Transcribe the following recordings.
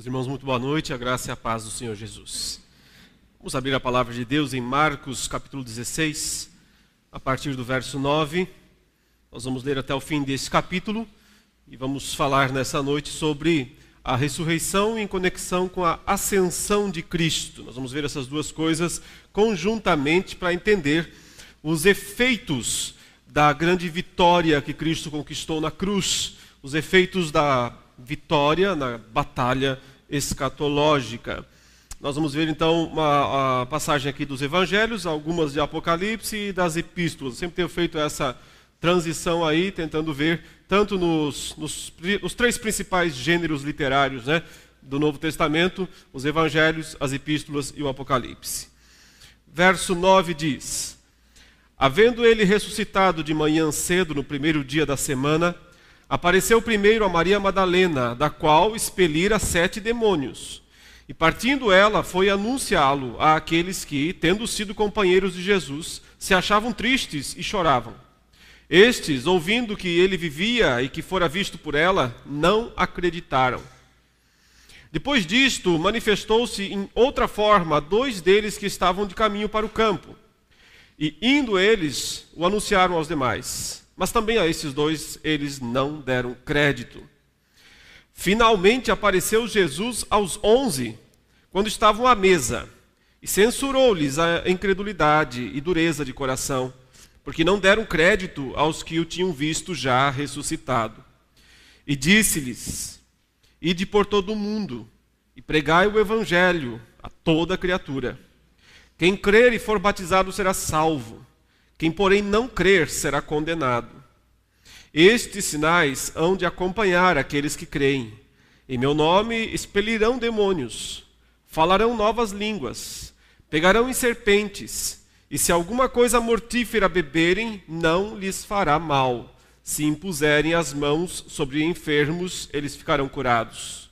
Meus irmãos, muito boa noite, a graça e a paz do Senhor Jesus. Vamos abrir a palavra de Deus em Marcos, capítulo 16, a partir do verso 9. Nós vamos ler até o fim desse capítulo e vamos falar nessa noite sobre a ressurreição em conexão com a ascensão de Cristo. Nós vamos ver essas duas coisas conjuntamente para entender os efeitos da grande vitória que Cristo conquistou na cruz, os efeitos da vitória na batalha escatológica. Nós vamos ver então uma passagem aqui dos evangelhos, algumas de Apocalipse e das epístolas. Eu sempre tenho feito essa transição aí, tentando ver tanto nos três principais gêneros literários, do Novo Testamento, os evangelhos, as epístolas e o Apocalipse. Verso 9 diz: Havendo ele ressuscitado de manhã cedo no primeiro dia da semana, apareceu primeiro a Maria Madalena, da qual expelira 7 demônios. E partindo ela, foi anunciá-lo àqueles que, tendo sido companheiros de Jesus, se achavam tristes e choravam. Estes, ouvindo que ele vivia e que fora visto por ela, não acreditaram. Depois disto, manifestou-se em outra forma a 2 deles que estavam de caminho para o campo. E indo eles, o anunciaram aos demais. Mas também a esses 2 eles não deram crédito. Finalmente apareceu Jesus aos 11, quando estavam à mesa, e censurou-lhes a incredulidade e dureza de coração, porque não deram crédito aos que o tinham visto já ressuscitado. E disse-lhes: Ide por todo o mundo, e pregai o evangelho a toda criatura. Quem crer e for batizado será salvo. Quem, porém, não crer será condenado. Estes sinais hão de acompanhar aqueles que creem. Em meu nome expelirão demônios, falarão novas línguas, pegarão em serpentes, e se alguma coisa mortífera beberem, não lhes fará mal. Se impuserem as mãos sobre enfermos, eles ficarão curados.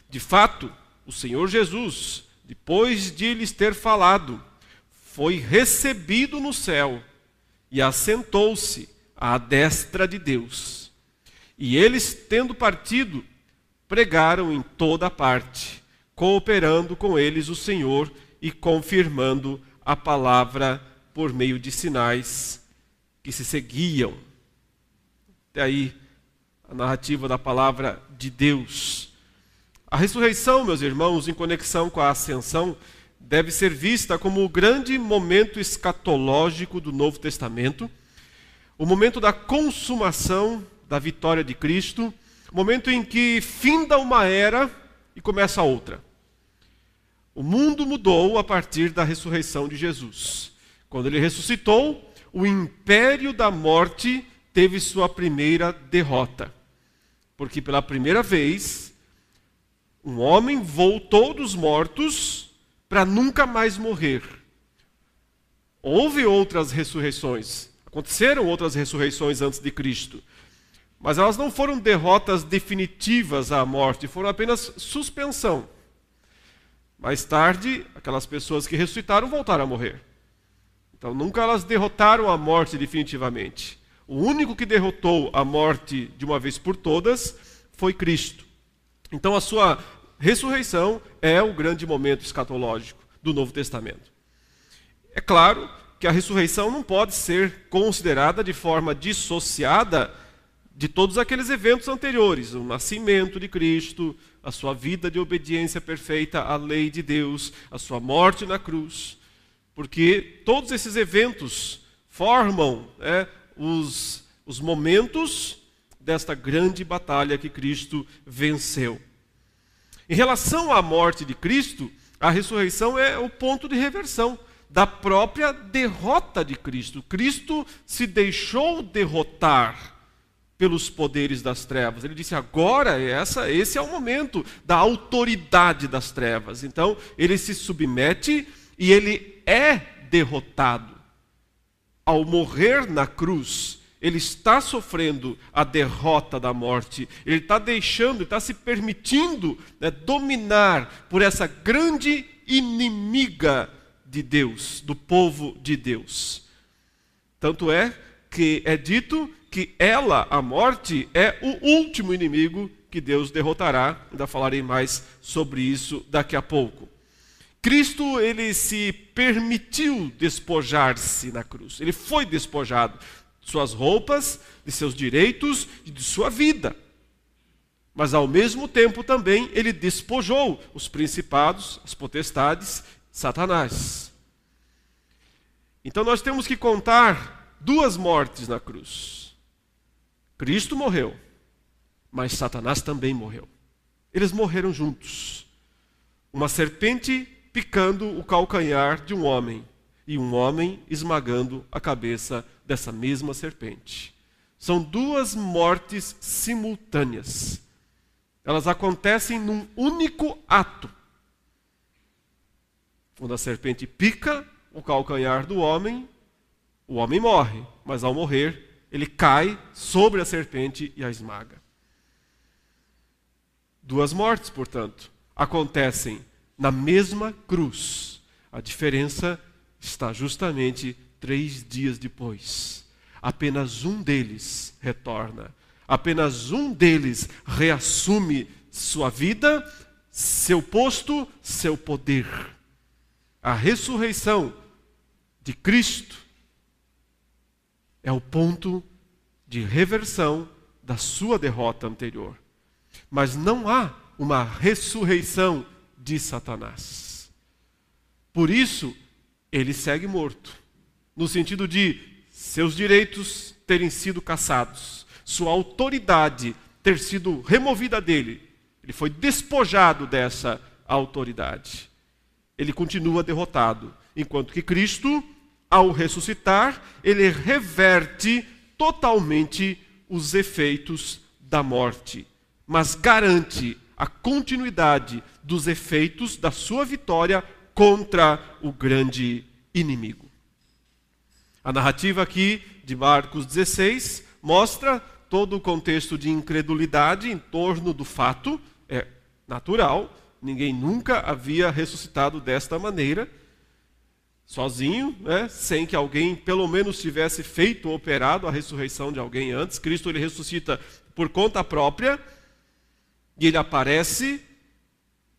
De fato, o Senhor Jesus, depois de lhes ter falado, foi recebido no céu e assentou-se à destra de Deus. E eles, tendo partido, pregaram em toda parte, cooperando com eles o Senhor e confirmando a palavra por meio de sinais que se seguiam. Até aí a narrativa da palavra de Deus. A ressurreição, meus irmãos, em conexão com a ascensão, deve ser vista como o grande momento escatológico do Novo Testamento, o momento da consumação da vitória de Cristo, o momento em que finda uma era e começa outra. O mundo mudou a partir da ressurreição de Jesus. Quando ele ressuscitou, o império da morte teve sua primeira derrota, porque pela primeira vez, um homem voltou dos mortos para nunca mais morrer. Houve outras ressurreições, aconteceram outras ressurreições antes de Cristo, mas elas não foram derrotas definitivas à morte, foram apenas suspensão. Mais tarde, aquelas pessoas que ressuscitaram voltaram a morrer. Então nunca elas derrotaram a morte definitivamente. O único que derrotou a morte de uma vez por todas foi Cristo. Então a sua ressurreição é o grande momento escatológico do Novo Testamento. É claro que a ressurreição não pode ser considerada de forma dissociada de todos aqueles eventos anteriores, o nascimento de Cristo, a sua vida de obediência perfeita à lei de Deus, a sua morte na cruz, porque todos esses eventos formam os momentos desta grande batalha que Cristo venceu. Em relação à morte de Cristo, a ressurreição é o ponto de reversão da própria derrota de Cristo. Cristo se deixou derrotar pelos poderes das trevas. Ele disse: agora esse é o momento da autoridade das trevas. Então, ele se submete e ele é derrotado. Ao morrer na cruz, ele está sofrendo a derrota da morte. Ele está está se permitindo dominar por essa grande inimiga de Deus, do povo de Deus. Tanto é que é dito que ela, a morte, é o último inimigo que Deus derrotará. Ainda falarei mais sobre isso daqui a pouco. Cristo, ele se permitiu despojar-se na cruz. Ele foi despojado de suas roupas, de seus direitos e de sua vida. Mas ao mesmo tempo também ele despojou os principados, as potestades, Satanás. Então nós temos que contar 2 mortes na cruz. Cristo morreu, mas Satanás também morreu. Eles morreram juntos. Uma serpente picando o calcanhar de um homem, e um homem esmagando a cabeça dessa mesma serpente. São 2 mortes simultâneas. Elas acontecem num único ato. Quando a serpente pica o calcanhar do homem, o homem morre, mas ao morrer, ele cai sobre a serpente e a esmaga. 2 mortes, portanto, acontecem na mesma cruz. A diferença está justamente 3 dias depois. Apenas um deles retorna. Apenas um deles reassume sua vida, seu posto, seu poder. A ressurreição de Cristo é o ponto de reversão da sua derrota anterior. Mas não há uma ressurreição de Satanás. Por isso, ele segue morto, no sentido de seus direitos terem sido cassados, sua autoridade ter sido removida dele. Ele foi despojado dessa autoridade. Ele continua derrotado, enquanto que Cristo, ao ressuscitar, ele reverte totalmente os efeitos da morte, mas garante a continuidade dos efeitos da sua vitória contra o grande inimigo. A narrativa aqui de Marcos 16 mostra todo o contexto de incredulidade em torno do fato. É natural, ninguém nunca havia ressuscitado desta maneira, sozinho, sem que alguém pelo menos tivesse feito ou operado a ressurreição de alguém antes. Cristo, ele ressuscita por conta própria, e ele aparece,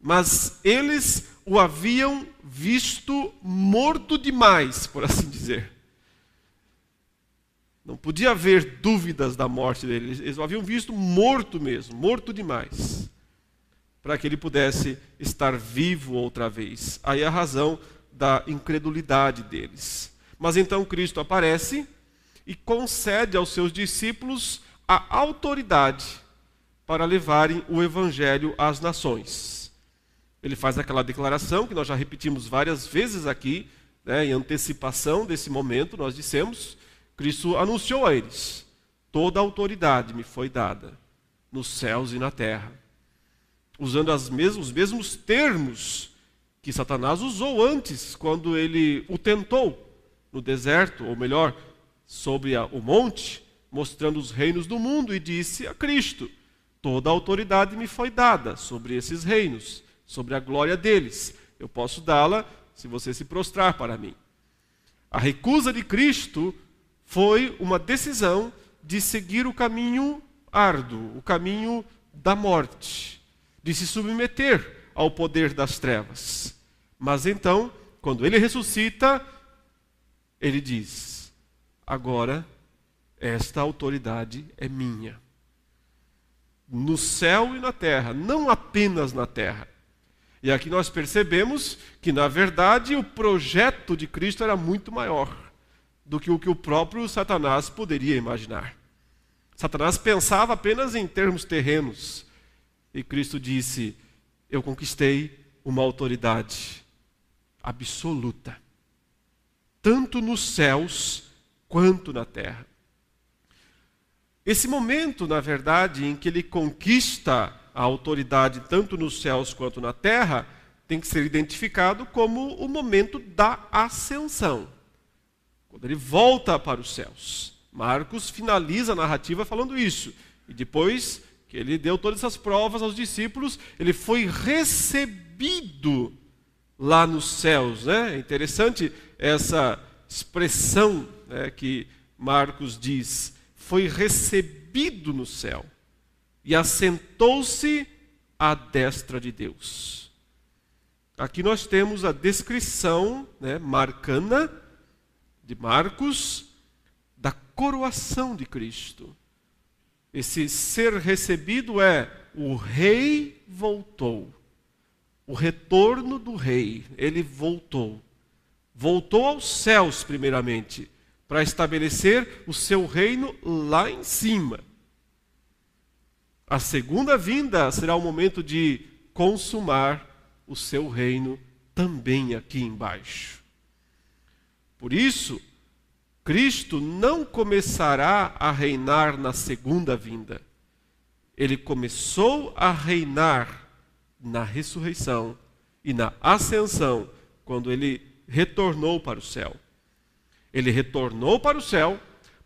mas eles o haviam visto morto demais, por assim dizer. Não podia haver dúvidas da morte dele. Eles o haviam visto morto mesmo, morto demais, para que ele pudesse estar vivo outra vez. Aí a razão da incredulidade deles. Mas então Cristo aparece e concede aos seus discípulos a autoridade para levarem o evangelho às nações. Ele faz aquela declaração que nós já repetimos várias vezes aqui, em antecipação desse momento. Nós dissemos, Cristo anunciou a eles: toda a autoridade me foi dada, nos céus e na terra. Usando os mesmos termos que Satanás usou antes, quando ele o tentou no deserto, ou melhor, sobre o monte, mostrando os reinos do mundo, e disse a Cristo: toda a autoridade me foi dada sobre esses reinos, sobre a glória deles. Eu posso dá-la se você se prostrar para mim. A recusa de Cristo foi uma decisão de seguir o caminho árduo, o caminho da morte, de se submeter ao poder das trevas. Mas então, quando ele ressuscita, ele diz: agora esta autoridade é minha, no céu e na terra, não apenas na terra. E aqui nós percebemos que, na verdade, o projeto de Cristo era muito maior do que o próprio Satanás poderia imaginar. Satanás pensava apenas em termos terrenos, e Cristo disse: eu conquistei uma autoridade absoluta, tanto nos céus quanto na terra. Esse momento, na verdade, em que ele conquista a autoridade tanto nos céus quanto na terra, tem que ser identificado como o momento da ascensão, quando ele volta para os céus. Marcos finaliza a narrativa falando isso. E depois que ele deu todas essas provas aos discípulos, ele foi recebido lá nos céus. É interessante essa expressão, que Marcos diz: foi recebido no céu. e assentou-se à destra de Deus. Aqui nós temos a descrição, marcana, de Marcos, da coroação de Cristo. Esse ser recebido é: o rei voltou. O retorno do rei, ele voltou. Voltou aos céus, primeiramente, para estabelecer o seu reino lá em cima. A segunda vinda será o momento de consumar o seu reino também aqui embaixo. Por isso, Cristo não começará a reinar na segunda vinda. Ele começou a reinar na ressurreição e na ascensão, quando ele retornou para o céu. Ele retornou para o céu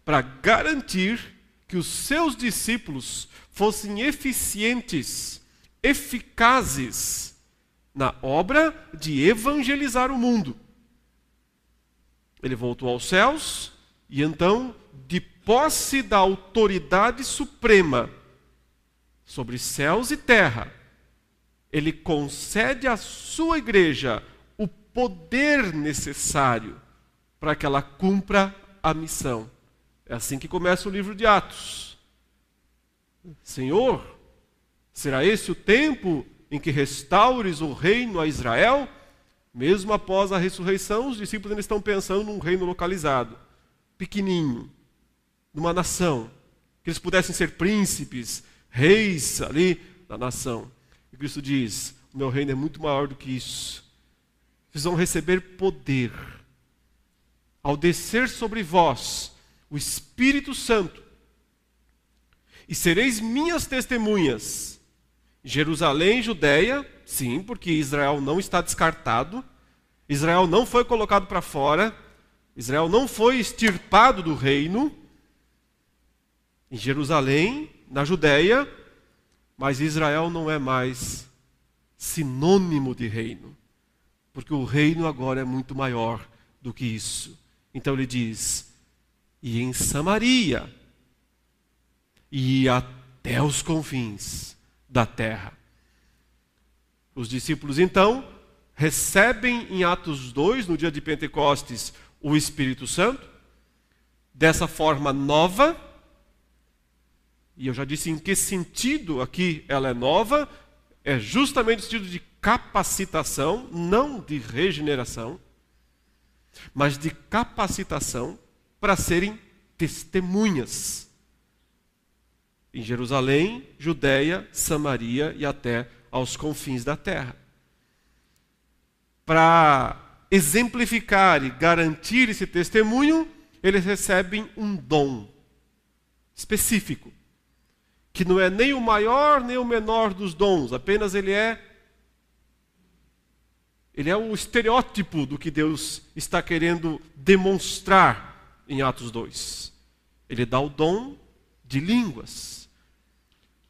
para garantir que os seus discípulos fossem eficientes, eficazes na obra de evangelizar o mundo. Ele voltou aos céus e então, de posse da autoridade suprema sobre céus e terra, ele concede à sua igreja o poder necessário para que ela cumpra a missão. É assim que começa o livro de Atos. Senhor, será esse o tempo em que restaures o reino a Israel? Mesmo após a ressurreição, os discípulos ainda estão pensando num reino localizado, pequenininho, numa nação, que eles pudessem ser príncipes, reis ali da nação. E Cristo diz: o meu reino é muito maior do que isso. Vocês vão receber poder ao descer sobre vós o Espírito Santo, e sereis minhas testemunhas em Jerusalém, Judeia, sim, porque Israel não está descartado, Israel não foi colocado para fora, Israel não foi extirpado do reino, em Jerusalém, na Judeia, mas Israel não é mais sinônimo de reino, porque o reino agora é muito maior do que isso. Então ele diz: e em Samaria, e até os confins da terra. Os discípulos então recebem em Atos 2, no dia de Pentecostes, o Espírito Santo, dessa forma nova. E eu já disse em que sentido aqui ela é nova. É justamente no sentido de capacitação, não de regeneração, mas de capacitação para serem testemunhas em Jerusalém, Judeia, Samaria e até aos confins da terra. Para exemplificar e garantir esse testemunho, eles recebem um dom específico, que não é nem o maior nem o menor dos dons, apenas ele é o estereótipo do que Deus está querendo demonstrar em Atos 2. Ele dá o dom de línguas,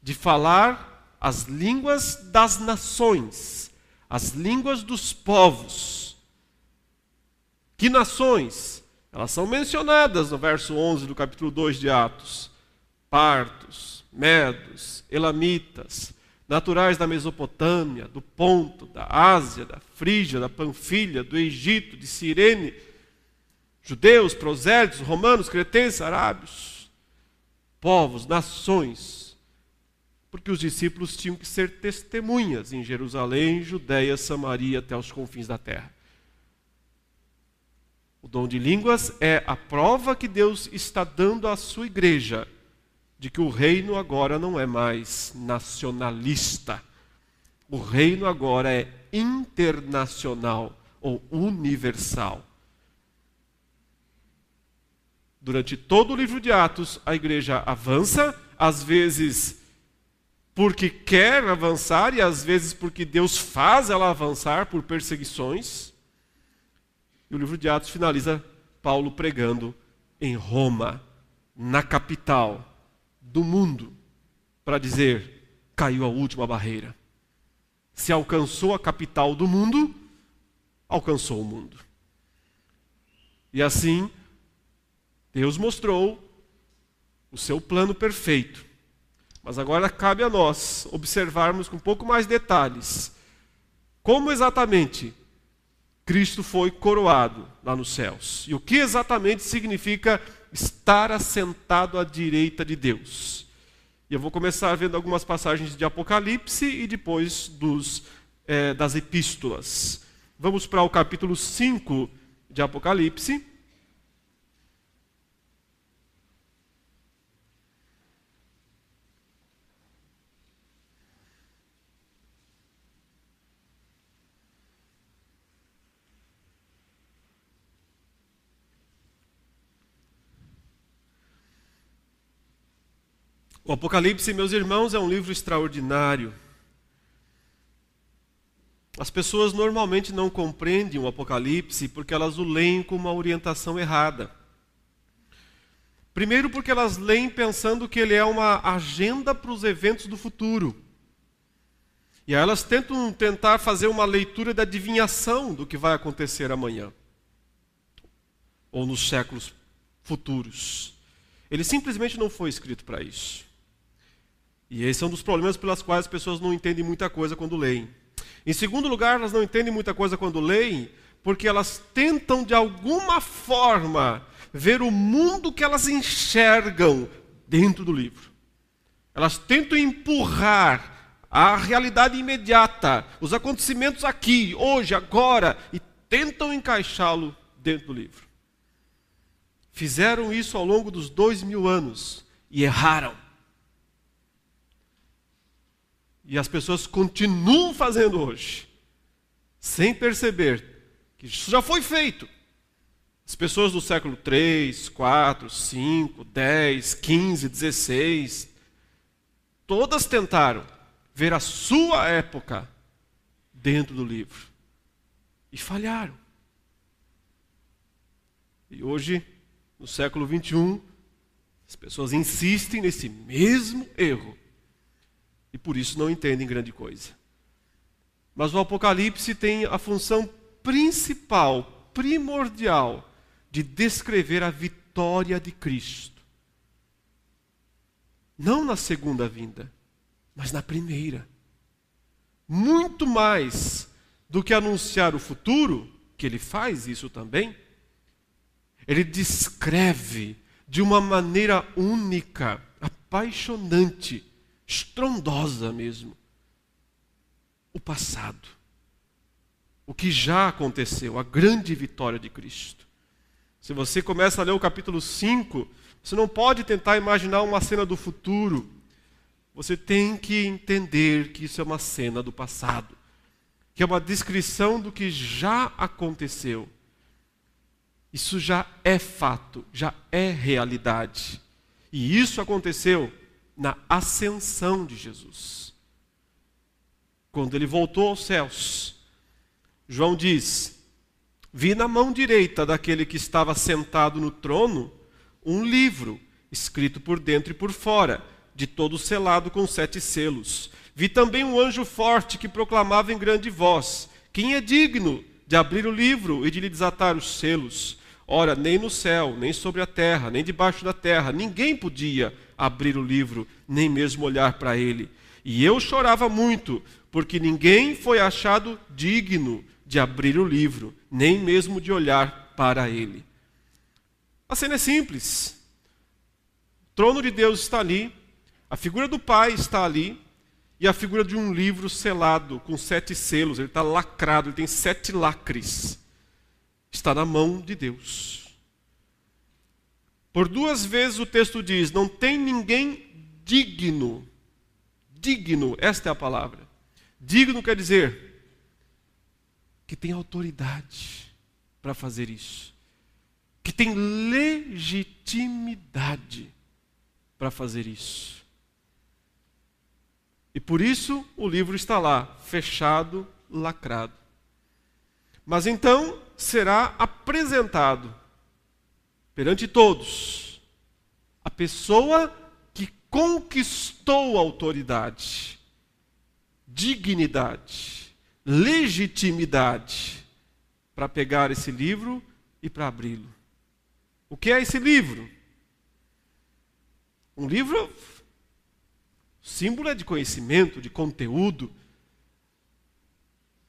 de falar as línguas das nações, as línguas dos povos. Que nações? Elas são mencionadas no verso 11 do capítulo 2 de Atos: partos, medos, elamitas, naturais da Mesopotâmia, do Ponto, da Ásia, da Frígia, da Panfilha, do Egito, de Cirene, judeus, prosélitos, romanos, cretenses, arábios, povos, nações, porque os discípulos tinham que ser testemunhas em Jerusalém, Judeia, Samaria, até os confins da terra. O dom de línguas é a prova que Deus está dando à sua igreja de que o reino agora não é mais nacionalista. O reino agora é internacional ou universal. Durante todo o livro de Atos, a igreja avança, às vezes porque quer avançar e às vezes porque Deus faz ela avançar por perseguições. E o livro de Atos finaliza Paulo pregando em Roma, na capital do mundo, para dizer: caiu a última barreira. Se alcançou a capital do mundo, alcançou o mundo. E assim, Deus mostrou o seu plano perfeito Mas agora cabe a nós observarmos com um pouco mais detalhes como exatamente Cristo foi coroado lá nos céus. E o que exatamente significa estar assentado à direita de Deus. E eu vou começar vendo algumas passagens de Apocalipse e depois das epístolas. Vamos para o capítulo 5 de Apocalipse. O Apocalipse, meus irmãos, é um livro extraordinário. As pessoas normalmente não compreendem o Apocalipse porque elas o leem com uma orientação errada. Primeiro porque elas leem pensando que ele é uma agenda para os eventos do futuro. E aí elas tentar fazer uma leitura da adivinhação do que vai acontecer amanhã. Ou nos séculos futuros. Ele simplesmente não foi escrito para isso. E esse é um dos problemas pelos quais as pessoas não entendem muita coisa quando leem. Em segundo lugar, elas não entendem muita coisa quando leem, porque elas tentam de alguma forma ver o mundo que elas enxergam dentro do livro. Elas tentam empurrar a realidade imediata, os acontecimentos aqui, hoje, agora, e tentam encaixá-lo dentro do livro. Fizeram isso ao longo dos 2000 anos e erraram. E as pessoas continuam fazendo hoje, sem perceber que isso já foi feito. As pessoas do século 3, 4, 5, 10, 15, 16, todas tentaram ver a sua época dentro do livro. E falharam. E hoje, no século 21, as pessoas insistem nesse mesmo erro. E por isso não entendem grande coisa. Mas o Apocalipse tem a função principal, primordial, de descrever a vitória de Cristo. Não na segunda vinda, mas na primeira. Muito mais do que anunciar o futuro, que ele faz isso também, ele descreve de uma maneira única, apaixonante, estrondosa mesmo, o passado, o que já aconteceu, a grande vitória de Cristo. Se você começa a ler o capítulo 5, você não pode tentar imaginar uma cena do futuro. Você tem que entender que isso é uma cena do passado, que é uma descrição do que já aconteceu. Isso já é fato, já é realidade. E isso aconteceu na ascensão de Jesus. Quando ele voltou aos céus, João diz: vi na mão direita daquele que estava sentado no trono um livro, escrito por dentro e por fora, de todo selado com 7 selos. Vi também um anjo forte que proclamava em grande voz: quem é digno de abrir o livro e de lhe desatar os selos? Ora, nem no céu, nem sobre a terra, nem debaixo da terra, ninguém podia abrir o livro, nem mesmo olhar para ele. E eu chorava muito, porque ninguém foi achado digno de abrir o livro, nem mesmo de olhar para ele. A cena é simples. O trono de Deus está ali, a figura do Pai está ali, e a figura de um livro selado, com 7 selos, ele está lacrado, ele tem 7 lacres. Está na mão de Deus. Por 2 vezes o texto diz: não tem ninguém digno. Digno, esta é a palavra. Digno quer dizer que tem autoridade para fazer isso. Que tem legitimidade para fazer isso. E por isso o livro está lá, fechado, lacrado. Mas então será apresentado perante todos a pessoa que conquistou autoridade, dignidade, legitimidade para pegar esse livro e para abri-lo. O que é esse livro? Um livro símbolo é de conhecimento, de conteúdo.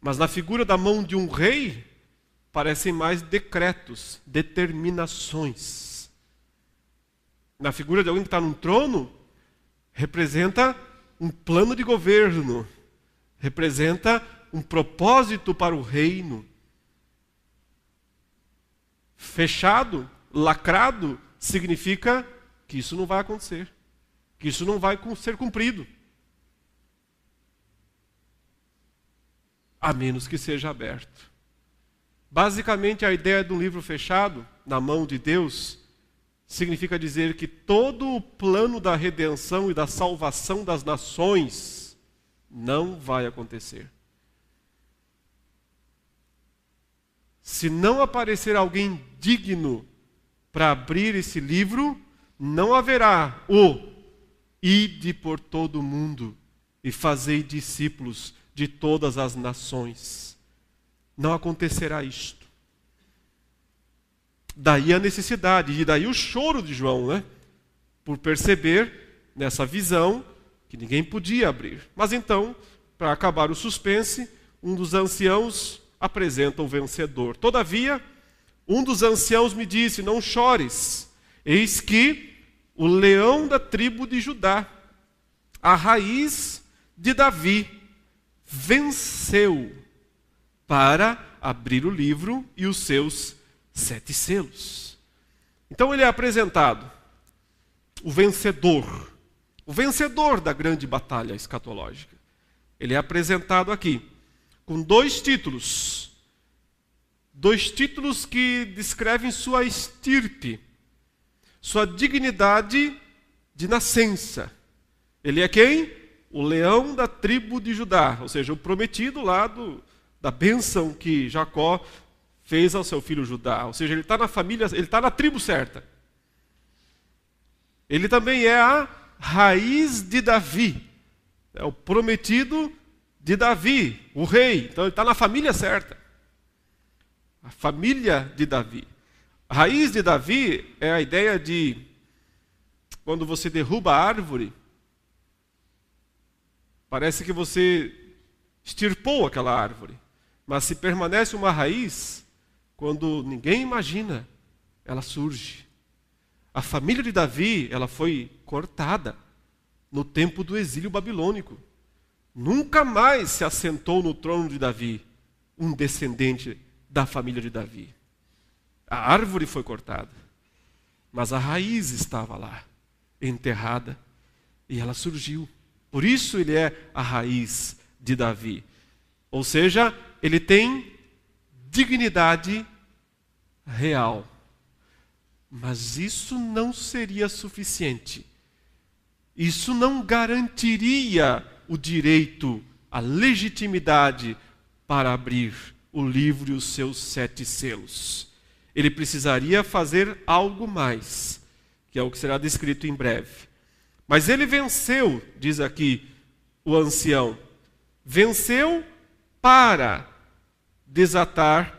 Mas na figura da mão de um rei, parecem mais decretos, determinações. Na figura de alguém que está num trono, representa um plano de governo, representa um propósito para o reino. Fechado, lacrado, significa que isso não vai acontecer, que isso não vai ser cumprido. A menos que seja aberto. Basicamente, a ideia de um livro fechado, na mão de Deus, significa dizer que todo o plano da redenção e da salvação das nações não vai acontecer. Se não aparecer alguém digno para abrir esse livro, não haverá o ide por todo o mundo e fazei discípulos de todas as nações. Não acontecerá isto. Daí a necessidade, e daí o choro de João, né? Por perceber nessa visão que ninguém podia abrir. Mas então, para acabar o suspense, um dos anciãos apresenta o vencedor. Todavia, um dos anciãos me disse: não chores, eis que o leão da tribo de Judá, a raiz de Davi, venceu para abrir o livro e os seus 7 selos. Então ele é apresentado, o vencedor da grande batalha escatológica. Ele é apresentado aqui, com 2 títulos. 2 títulos que descrevem sua estirpe, sua dignidade de nascença. Ele é quem? O leão da tribo de Judá, ou seja, o prometido lá da bênção que Jacó fez ao seu filho Judá. Ou seja, ele está na família, ele está na tribo certa. Ele também é a raiz de Davi, é o prometido de Davi, o rei. Então ele está na família certa. A família de Davi. A raiz de Davi é a ideia de quando você derruba a árvore, parece que você extirpou aquela árvore. Mas se permanece uma raiz, quando ninguém imagina, ela surge. A família de Davi, ela foi cortada no tempo do exílio babilônico. Nunca mais se assentou no trono de Davi um descendente da família de Davi. A árvore foi cortada, mas a raiz estava lá, enterrada, e ela surgiu. Por isso ele é a raiz de Davi. Ou seja, ele tem dignidade real. Mas isso não seria suficiente. Isso não garantiria o direito, a legitimidade para abrir o livro e os seus 7 selos. Ele precisaria fazer algo mais, que é o que será descrito em breve. Mas ele venceu, diz aqui o ancião, venceu para desatar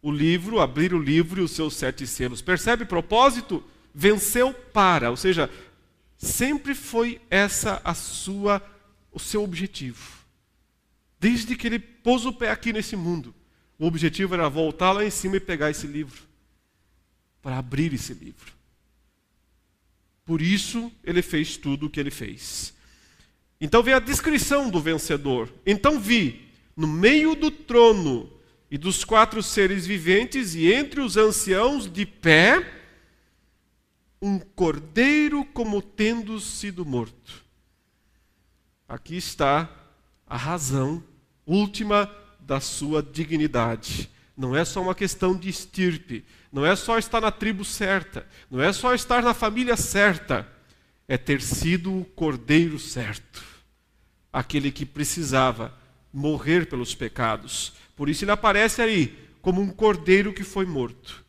o livro, abrir o livro e os seus 7 selos. Percebe o propósito? Venceu para, ou seja, sempre foi essa o seu objetivo. Desde que ele pôs o pé aqui nesse mundo, o objetivo era voltar lá em cima e pegar esse livro, para abrir esse livro. Por isso ele fez tudo o que ele fez. Então vem a descrição do vencedor. Então vi, no meio do trono e dos 4 seres viventes e entre os anciãos de pé, um cordeiro como tendo sido morto. Aqui está a razão última da sua dignidade. Não é só uma questão de estirpe, não é só estar na tribo certa, não é só estar na família certa, é ter sido o cordeiro certo, aquele que precisava morrer pelos pecados. Por isso ele aparece aí como um cordeiro que foi morto.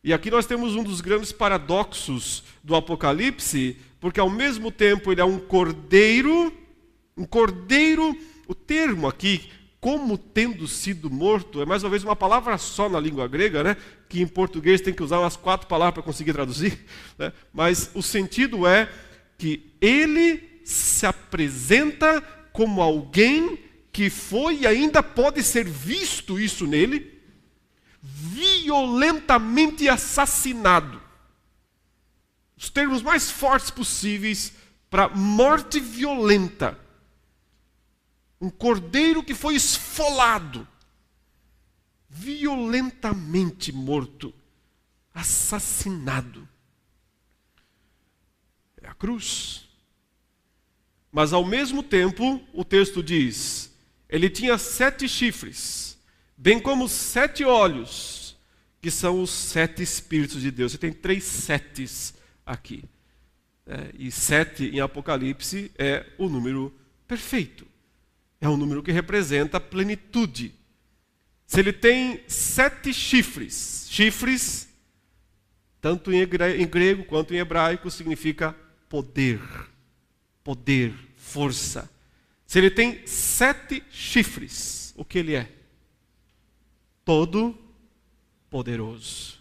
E aqui nós temos um dos grandes paradoxos do Apocalipse, porque ao mesmo tempo ele é um cordeiro, o termo aqui, como tendo sido morto, é mais uma vez uma palavra só na língua grega, né? Que em português tem que usar umas 4 palavras para conseguir traduzir, né? Mas o sentido é que ele se apresenta como alguém que foi e ainda pode ser visto isso nele, violentamente assassinado. Os termos mais fortes possíveis para morte violenta. Um cordeiro que foi esfolado, violentamente morto, assassinado. É a cruz. Mas ao mesmo tempo, o texto diz, ele tinha 7 chifres, bem como 7 olhos, que são os 7 Espíritos de Deus. Você tem 3 setes aqui. E 7 em Apocalipse é o número perfeito. É um número que representa a plenitude. Se ele tem 7 chifres, chifres, tanto em grego quanto em hebraico, significa poder. Poder, força. Se ele tem 7 chifres, o que ele é? Todo poderoso.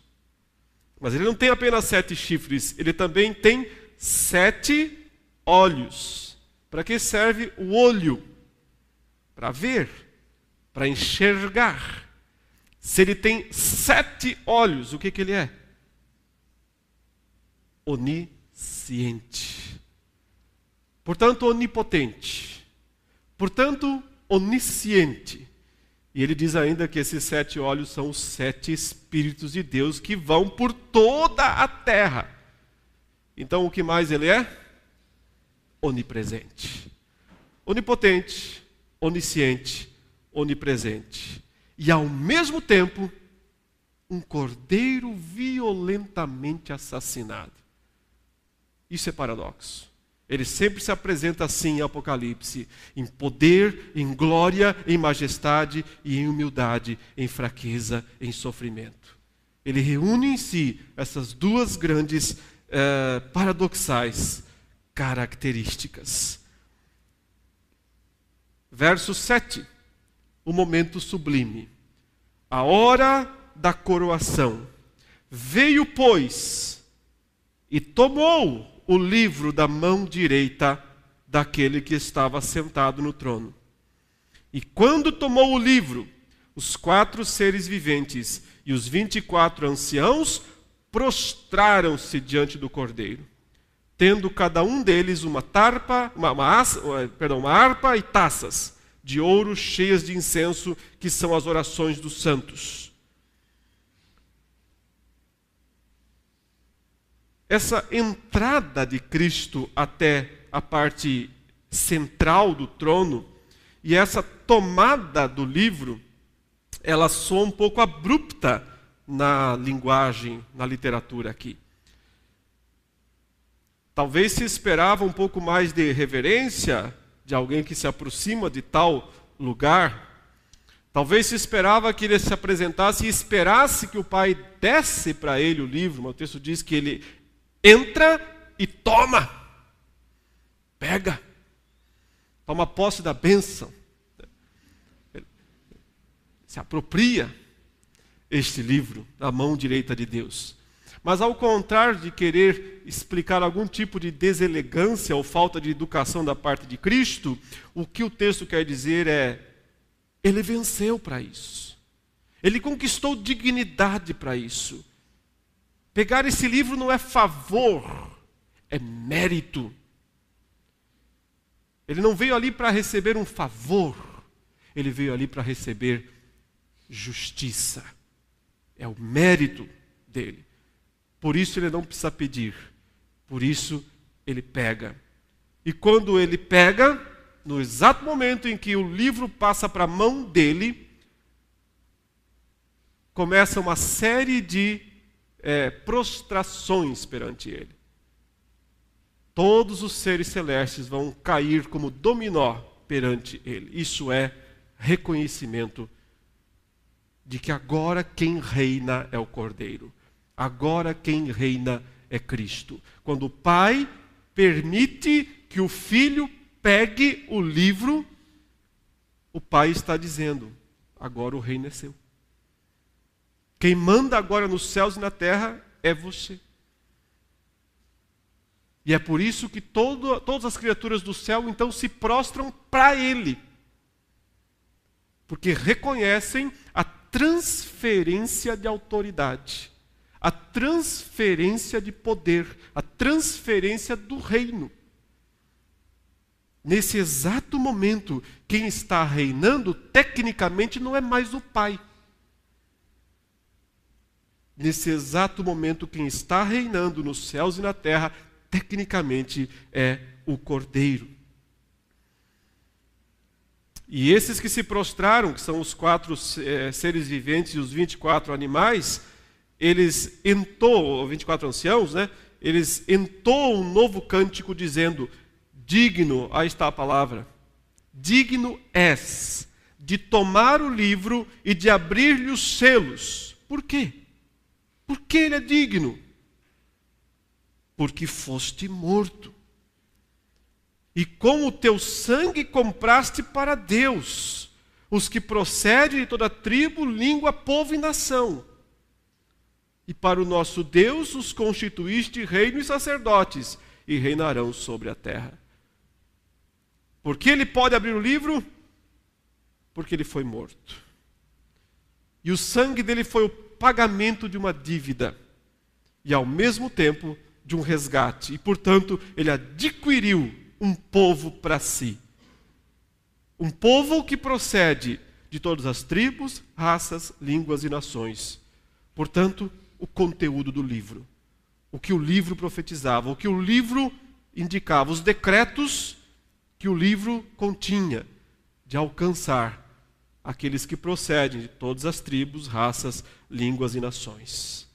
Mas ele não tem apenas 7 chifres, ele também tem 7 olhos. Para que serve o olho? Para ver, para enxergar. Se ele tem 7 olhos, o que ele é? Onisciente. Portanto, onipotente. Portanto, onisciente. E ele diz ainda que esses 7 olhos são os 7 Espíritos de Deus que vão por toda a terra. Então, o que mais ele é? Onipresente. Onipotente, onisciente, onipresente. E ao mesmo tempo, um cordeiro violentamente assassinado. Isso é paradoxo. Ele sempre se apresenta assim em Apocalipse, em poder, em glória, em majestade e em humildade, em fraqueza, em sofrimento. Ele reúne em si essas duas grandes paradoxais características. Verso 7, o momento sublime. A hora da coroação. Veio, pois, e tomou o livro da mão direita daquele que estava sentado no trono. E quando tomou o livro, os 4 seres viventes e os 24 anciãos prostraram-se diante do Cordeiro, tendo cada um deles uma harpa e taças de ouro cheias de incenso, que são as orações dos santos. Essa entrada de Cristo até a parte central do trono e essa tomada do livro, ela soa um pouco abrupta na linguagem, na literatura aqui. Talvez se esperava um pouco mais de reverência de alguém que se aproxima de tal lugar. Talvez se esperava que ele se apresentasse e esperasse que o Pai desse para ele o livro, mas o texto diz que ele entra e toma, pega, toma posse da bênção, se apropria este livro da mão direita de Deus. Mas ao contrário de querer explicar algum tipo de deselegância ou falta de educação da parte de Cristo, o que o texto quer dizer é, ele venceu para isso. Ele conquistou dignidade para isso. Pegar esse livro não é favor, é mérito. Ele não veio ali para receber um favor, ele veio ali para receber justiça. É o mérito dele. Por isso ele não precisa pedir. Por isso ele pega. E quando ele pega, no exato momento em que o livro passa para a mão dele, começa uma série de prostrações perante ele. Todos os seres celestes vão cair como dominó perante ele. Isso é reconhecimento de que agora quem reina é o Cordeiro. Agora quem reina é Cristo. Quando o Pai permite que o Filho pegue o livro, o Pai está dizendo, agora o reino é seu. Quem manda agora nos céus e na terra é você. E é por isso que todas as criaturas do céu então se prostram para Ele. Porque reconhecem a transferência de autoridade, a transferência de poder, a transferência do reino. Nesse exato momento, quem está reinando, tecnicamente, não é mais o Pai. Nesse exato momento, quem está reinando nos céus e na terra, tecnicamente, é o Cordeiro. E esses que se prostraram, que são os 4 seres viventes e os 24 animais, eles entoam, 24 anciãos, né? Eles entoam um novo cântico dizendo: digno, aí está a palavra, digno és de tomar o livro e de abrir-lhe os selos. Por quê? Porque ele é digno. Porque foste morto. E com o teu sangue compraste para Deus os que procedem de toda tribo, língua, povo e nação. E para o nosso Deus os constituíste reino e sacerdotes, e reinarão sobre a terra. Por que ele pode abrir o livro? Porque ele foi morto. E o sangue dele foi o pagamento de uma dívida. E ao mesmo tempo de um resgate. E portanto ele adquiriu um povo para si. Um povo que procede de todas as tribos, raças, línguas e nações. Portanto, o conteúdo do livro. O que o livro profetizava, o que o livro indicava, os decretos que o livro continha de alcançar aqueles que procedem de todas as tribos, raças, línguas e nações.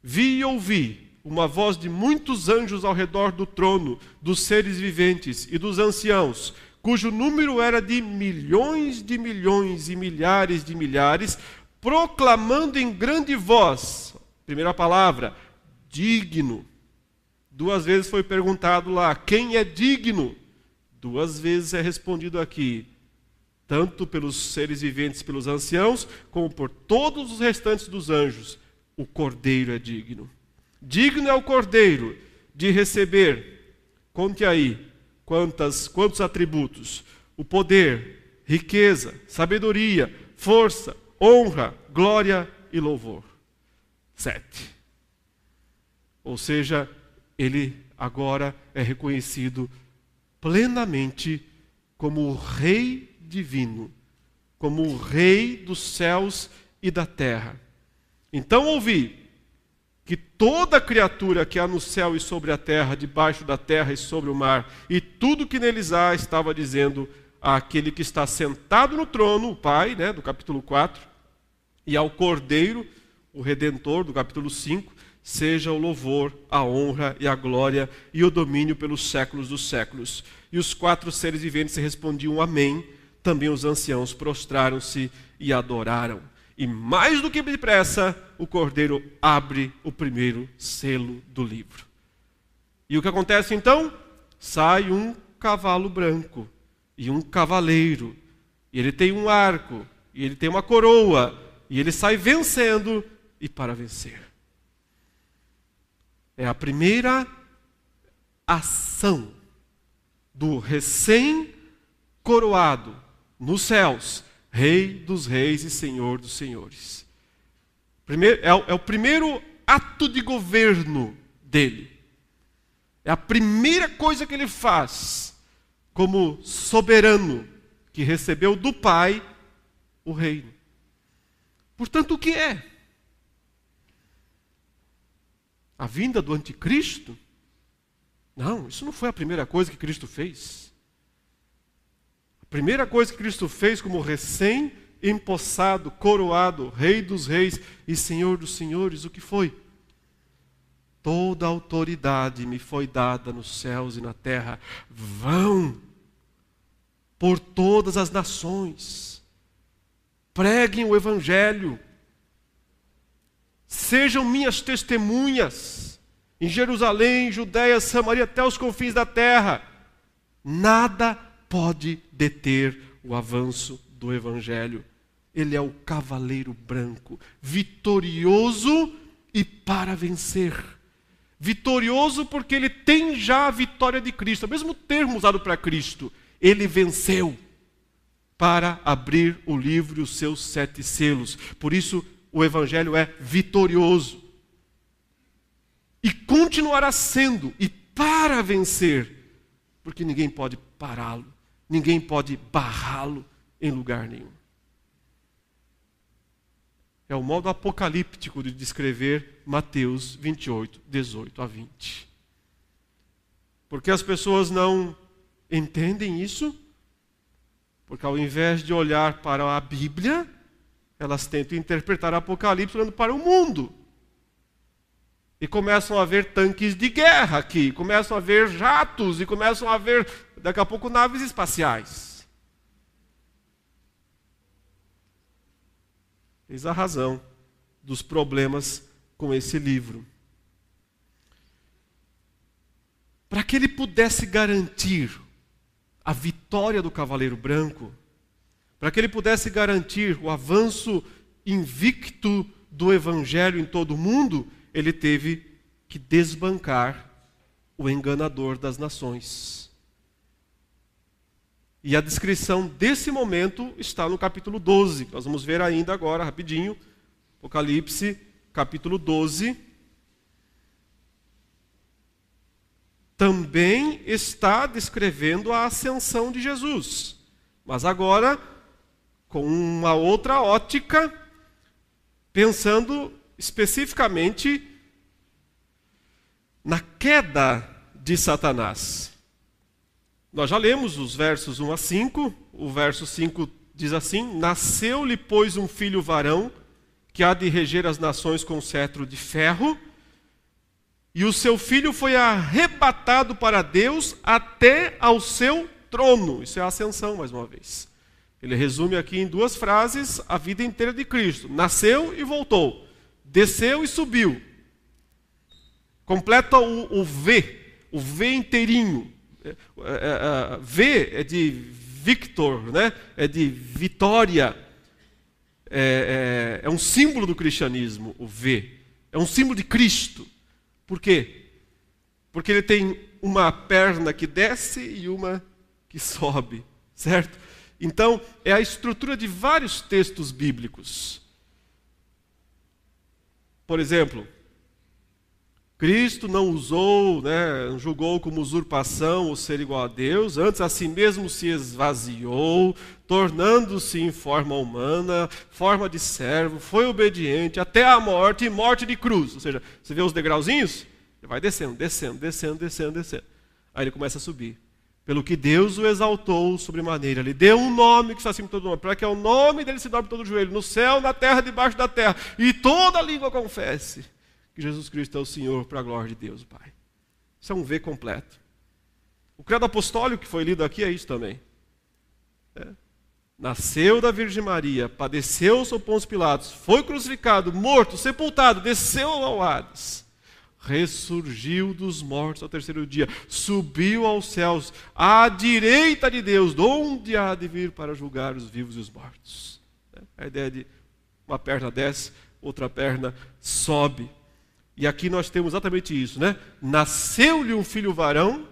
Vi e ouvi uma voz de muitos anjos ao redor do trono, dos seres viventes e dos anciãos, cujo número era de milhões e milhares de milhares, proclamando em grande voz, primeira palavra, digno. 2 vezes foi perguntado lá, quem é digno? 2 vezes é respondido aqui, tanto pelos seres viventes, pelos anciãos, como por todos os restantes dos anjos. O Cordeiro é digno. Digno é o Cordeiro de receber, conte aí, quantos atributos? O poder, riqueza, sabedoria, força, honra, glória e louvor. 7. Ou seja, ele agora é reconhecido plenamente como o Rei divino, como o Rei dos céus e da terra. Então ouvi que toda criatura que há no céu e sobre a terra, debaixo da terra e sobre o mar, e tudo que neles há, estava dizendo àquele que está sentado no trono, o Pai, né, do capítulo 4, e ao Cordeiro, o Redentor, do capítulo 5, seja o louvor, a honra e a glória e o domínio pelos séculos dos séculos. E os 4 seres viventes respondiam amém. Também os anciãos prostraram-se e adoraram. E mais do que depressa, o Cordeiro abre o primeiro selo do livro. E o que acontece então? Sai um cavalo branco e um cavaleiro. E ele tem um arco, e ele tem uma coroa, e ele sai vencendo e para vencer. É a primeira ação do recém-coroado nos céus, Rei dos reis e Senhor dos senhores. É o primeiro ato de governo dele. É a primeira coisa que ele faz como soberano que recebeu do Pai o reino. Portanto, o que é? A vinda do anticristo? Não, isso não foi a primeira coisa que Cristo fez. A primeira coisa que Cristo fez como recém-empossado, coroado, Rei dos reis e Senhor dos senhores, o que foi? Toda a autoridade me foi dada nos céus e na terra. Vão por todas as nações. Preguem o Evangelho. Sejam minhas testemunhas em Jerusalém, Judéia, Samaria, até os confins da terra. Nada pode deter o avanço do Evangelho. Ele é o cavaleiro branco, vitorioso e para vencer. Vitorioso porque ele tem já a vitória de Cristo. O mesmo termo usado para Cristo. Ele venceu para abrir o livro e os seus 7 selos. Por isso, o Evangelho é vitorioso. E continuará sendo, e para vencer, porque ninguém pode pará-lo, ninguém pode barrá-lo em lugar nenhum. É o modo apocalíptico de descrever Mateus 28, 18 a 20. Porque as pessoas não entendem isso, porque ao invés de olhar para a Bíblia, elas tentam interpretar Apocalipse olhando para o mundo. E começam a ver tanques de guerra aqui, começam a ver jatos, e começam a ver, daqui a pouco, naves espaciais. Eis a razão dos problemas com esse livro. Para que ele pudesse garantir a vitória do Cavaleiro Branco, para que ele pudesse garantir o avanço invicto do Evangelho em todo o mundo, ele teve que desbancar o enganador das nações. E a descrição desse momento está no capítulo 12. Nós vamos ver ainda agora, rapidinho, Apocalipse, capítulo 12. Também está descrevendo a ascensão de Jesus. Mas agora, com uma outra ótica, pensando especificamente na queda de Satanás. Nós já lemos os versos 1 a 5. O verso 5 diz assim: Nasceu-lhe, pois, um filho varão, que há de reger as nações com cetro de ferro, e o seu filho foi arrebatado para Deus até ao seu trono. Isso é a ascensão, mais uma vez. Ele resume aqui em 2 frases a vida inteira de Cristo. Nasceu e voltou. Desceu e subiu. Completa o V inteirinho. V é de Victor, né? É de vitória. É um símbolo do cristianismo, o V. É um símbolo de Cristo. Por quê? Porque ele tem uma perna que desce e uma que sobe, certo? Então, é a estrutura de vários textos bíblicos. Por exemplo, Cristo não usou, não julgou como usurpação o ser igual a Deus, antes a si mesmo se esvaziou, tornando-se em forma humana, forma de servo, foi obediente até a morte e morte de cruz. Ou seja, você vê os degrauzinhos? Ele vai descendo, descendo, descendo, descendo, descendo. Aí ele começa a subir. Pelo que Deus o exaltou sobremaneira. Ele deu um nome que está acima de todo nome, para que o nome dele se dobre todo o joelho, no céu, na terra, debaixo da terra, e toda língua confesse que Jesus Cristo é o Senhor, para a glória de Deus, o Pai. Isso é um V completo. O credo apostólico que foi lido aqui é isso também. Nasceu da Virgem Maria, padeceu sob Pôncio Pilatos, foi crucificado, morto, sepultado, desceu ao Hades, ressurgiu dos mortos ao 3º dia, subiu aos céus, à direita de Deus, de onde há de vir para julgar os vivos e os mortos. A ideia de uma perna desce, outra perna sobe. E aqui nós temos exatamente isso, Nasceu-lhe um filho varão,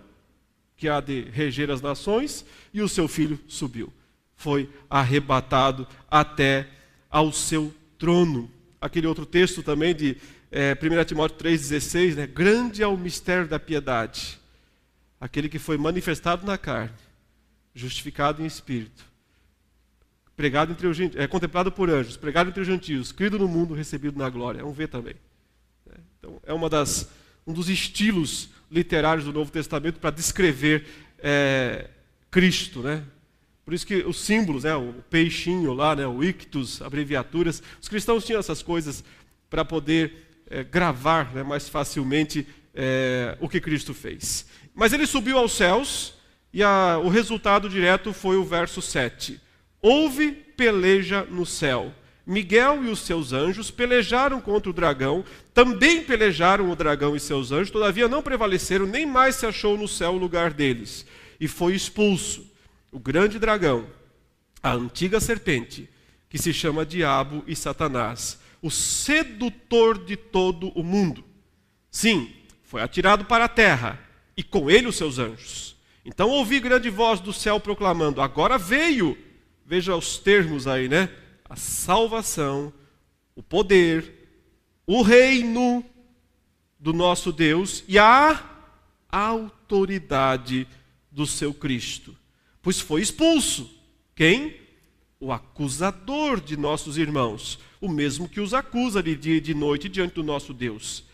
que há de reger as nações, e o seu filho subiu. Foi arrebatado até ao seu trono. Aquele outro texto também de 1 Timóteo 3,16, grande é o mistério da piedade. Aquele que foi manifestado na carne, justificado em espírito, pregado entre os gentios, contemplado por anjos, pregado entre os gentios, crido no mundo, recebido na glória. É um V também. Então, é um dos estilos literários do Novo Testamento para descrever Cristo, Por isso que os símbolos, o peixinho lá, o ictus, abreviaturas, os cristãos tinham essas coisas para poder gravar mais facilmente o que Cristo fez. Mas ele subiu aos céus e o resultado direto foi o verso 7. Houve peleja no céu. Miguel e os seus anjos pelejaram contra o dragão, também pelejaram o dragão e seus anjos, todavia não prevaleceram, nem mais se achou no céu o lugar deles. E foi expulso o grande dragão, a antiga serpente, que se chama Diabo e Satanás, o sedutor de todo o mundo. Sim, foi atirado para a terra, e com ele os seus anjos. Então ouvi grande voz do céu proclamando: agora veio, veja os termos aí, né? A salvação, o poder, o reino do nosso Deus e a autoridade do seu Cristo. Pois foi expulso. Quem? O acusador de nossos irmãos, o mesmo que os acusa de dia e de noite diante do nosso Deus.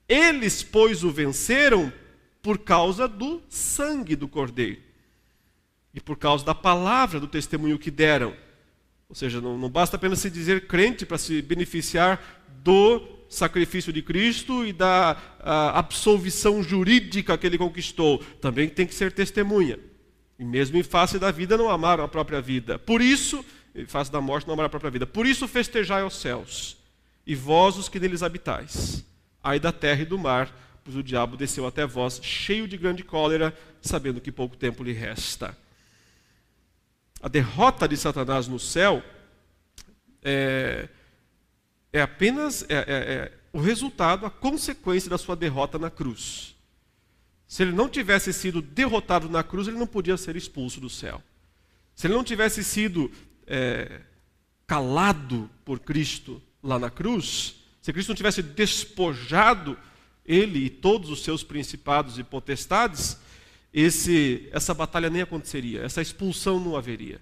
Eles, pois, o venceram por causa do sangue do Cordeiro e por causa da palavra do testemunho que deram. Ou seja, não basta apenas se dizer crente para se beneficiar do sacrifício de Cristo e da absolvição jurídica que ele conquistou. Também tem que ser testemunha. E mesmo em face da vida não amaram a própria vida. Por isso, em face da morte não amaram a própria vida. Por isso festejai aos céus, e vós os que neles habitais. Ai da terra e do mar, pois o diabo desceu até vós, cheio de grande cólera, sabendo que pouco tempo lhe resta. A derrota de Satanás no céu é apenas o resultado, a consequência da sua derrota na cruz. Se ele não tivesse sido derrotado na cruz, ele não podia ser expulso do céu. Se ele não tivesse sido calado por Cristo lá na cruz, se Cristo não tivesse despojado ele e todos os seus principados e potestades, essa batalha nem aconteceria, essa expulsão não haveria.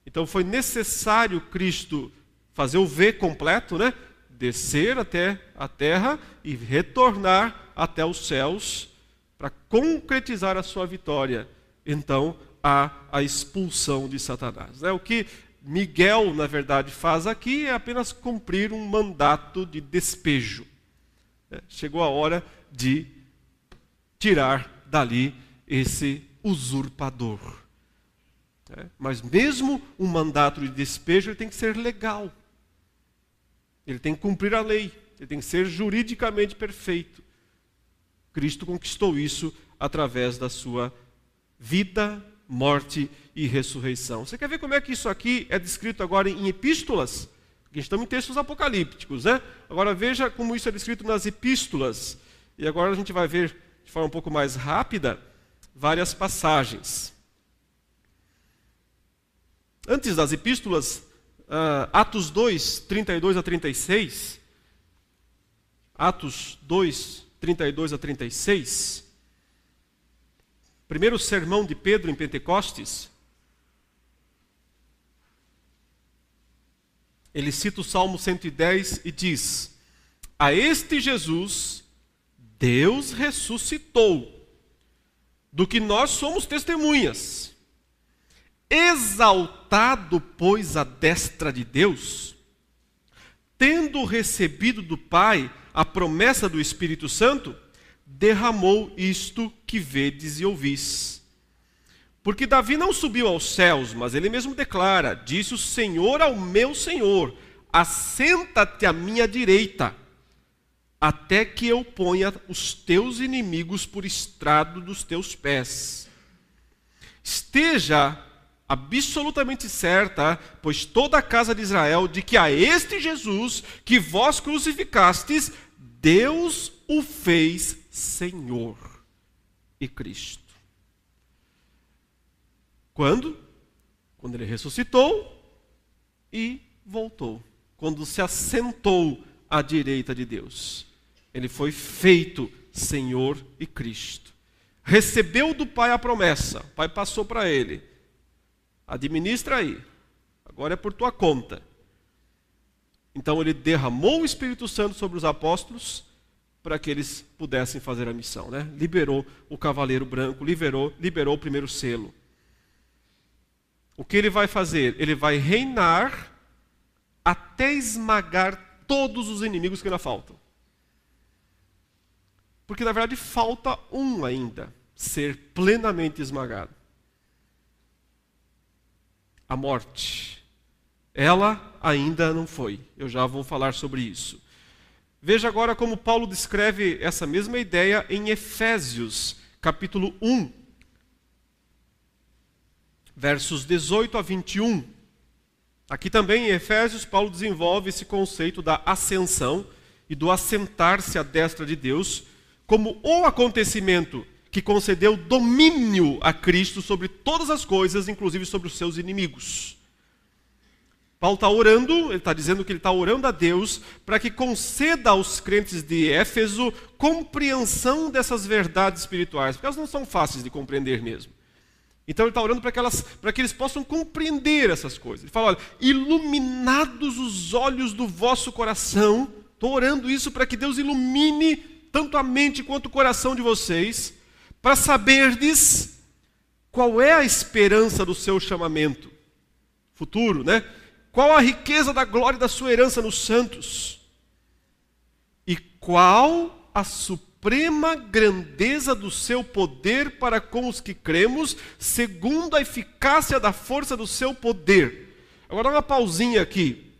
Então foi necessário Cristo fazer o V completo, né? Descer até a terra e retornar até os céus para concretizar a sua vitória. Então há a expulsão de Satanás. O que Miguel, na verdade, faz aqui é apenas cumprir um mandato de despejo. Chegou a hora de tirar dali esse usurpador. Mas mesmo um mandato de despejo, ele tem que ser legal. Ele tem que cumprir a lei. Ele tem que ser juridicamente perfeito. Cristo conquistou isso através da sua vida, morte e ressurreição. Você quer ver como é que isso aqui é descrito agora em epístolas? Porque estamos em textos apocalípticos, né? Agora veja como isso é descrito nas epístolas. E agora a gente vai ver de forma um pouco mais rápida várias passagens. Antes das epístolas, Atos 2, 32 a 36. Atos 2, 32 a 36. Primeiro sermão de Pedro em Pentecostes. Ele cita o Salmo 110 e diz: a este Jesus Deus ressuscitou, do que nós somos testemunhas. Exaltado, pois, à destra de Deus, tendo recebido do Pai a promessa do Espírito Santo, derramou isto que vedes e ouvis. Porque Davi não subiu aos céus, mas ele mesmo declara: disse o Senhor ao meu Senhor: assenta-te à minha direita, até que eu ponha os teus inimigos por estrado dos teus pés. Esteja absolutamente certa, pois toda a casa de Israel, de que a este Jesus que vós crucificastes, Deus o fez Senhor e Cristo. Quando? Quando ele ressuscitou e voltou. Quando se assentou à direita de Deus. Ele foi feito Senhor e Cristo. Recebeu do Pai a promessa. O Pai passou para ele: administra aí, agora é por tua conta. Então ele derramou o Espírito Santo sobre os apóstolos para que eles pudessem fazer a missão, né? Liberou o cavaleiro branco, liberou o primeiro selo. O que ele vai fazer? Ele vai reinar até esmagar todos os inimigos que ainda faltam. Porque na verdade falta um ainda ser plenamente esmagado. A morte. Ela ainda não foi. Eu já vou falar sobre isso. Veja agora como Paulo descreve essa mesma ideia em Efésios, capítulo 1, versos 18 a 21. Aqui também em Efésios, Paulo desenvolve esse conceito da ascensão e do assentar-se à destra de Deus como o acontecimento que concedeu domínio a Cristo sobre todas as coisas, inclusive sobre os seus inimigos. Paulo está orando, ele está dizendo que ele está orando a Deus para que conceda aos crentes de Éfeso compreensão dessas verdades espirituais, porque elas não são fáceis de compreender mesmo. Então ele está orando para que eles possam compreender essas coisas. Ele fala, olha, iluminados os olhos do vosso coração, estou orando isso para que Deus ilumine tanto a mente quanto o coração de vocês, para saberdes qual é a esperança do seu chamamento futuro, né? Qual a riqueza da glória da sua herança nos santos? E qual a suprema grandeza do seu poder para com os que cremos, segundo a eficácia da força do seu poder? Agora dá uma pausinha aqui.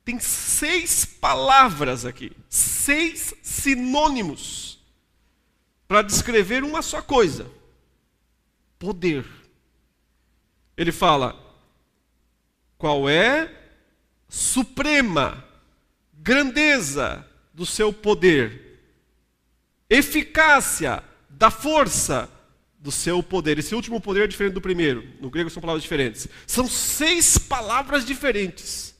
Tem 6 palavras aqui, 6 sinônimos para descrever uma só coisa: poder. Ele fala, qual é suprema grandeza do seu poder, eficácia da força do seu poder. Esse último poder é diferente do primeiro, no grego são palavras diferentes. São 6 palavras diferentes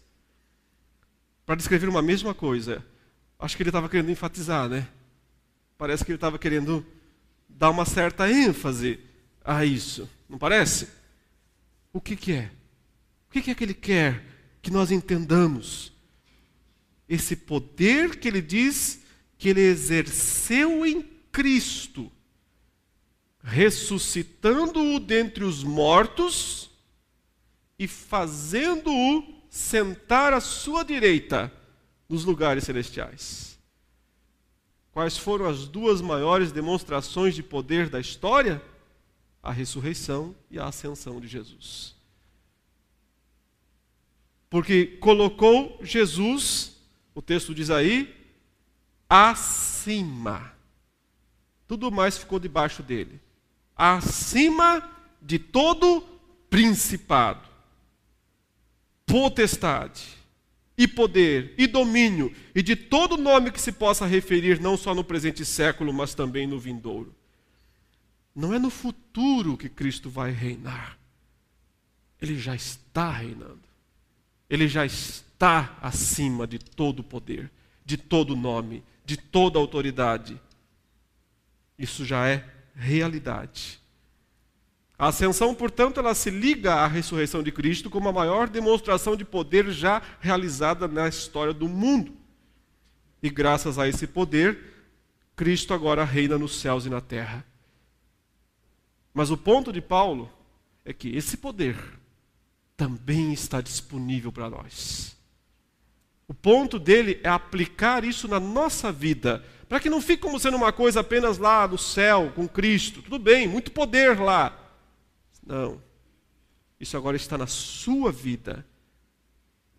para descrever uma mesma coisa. Acho que ele estava querendo enfatizar, né? Parece que ele estava querendo dar uma certa ênfase a isso. Não parece? O que é? O que é que ele quer que nós entendamos? Esse poder que ele diz que ele exerceu em Cristo, ressuscitando-o dentre os mortos e fazendo-o sentar à sua direita nos lugares celestiais. Quais foram as 2 maiores demonstrações de poder da história? A ressurreição e a ascensão de Jesus. Porque colocou Jesus, o texto diz aí, acima. Tudo mais ficou debaixo dele. Acima de todo principado, potestade, e poder, e domínio, e de todo nome que se possa referir, não só no presente século, mas também no vindouro. Não é no futuro que Cristo vai reinar. Ele já está reinando. Ele já está acima de todo poder, de todo nome, de toda autoridade. Isso já é realidade. A ascensão, portanto, ela se liga à ressurreição de Cristo como a maior demonstração de poder já realizada na história do mundo. E graças a esse poder, Cristo agora reina nos céus e na terra. Mas o ponto de Paulo é que esse poder também está disponível para nós. O ponto dele é aplicar isso na nossa vida, para que não fique como sendo uma coisa apenas lá no céu, com Cristo. Tudo bem, muito poder lá. Não, isso agora está na sua vida,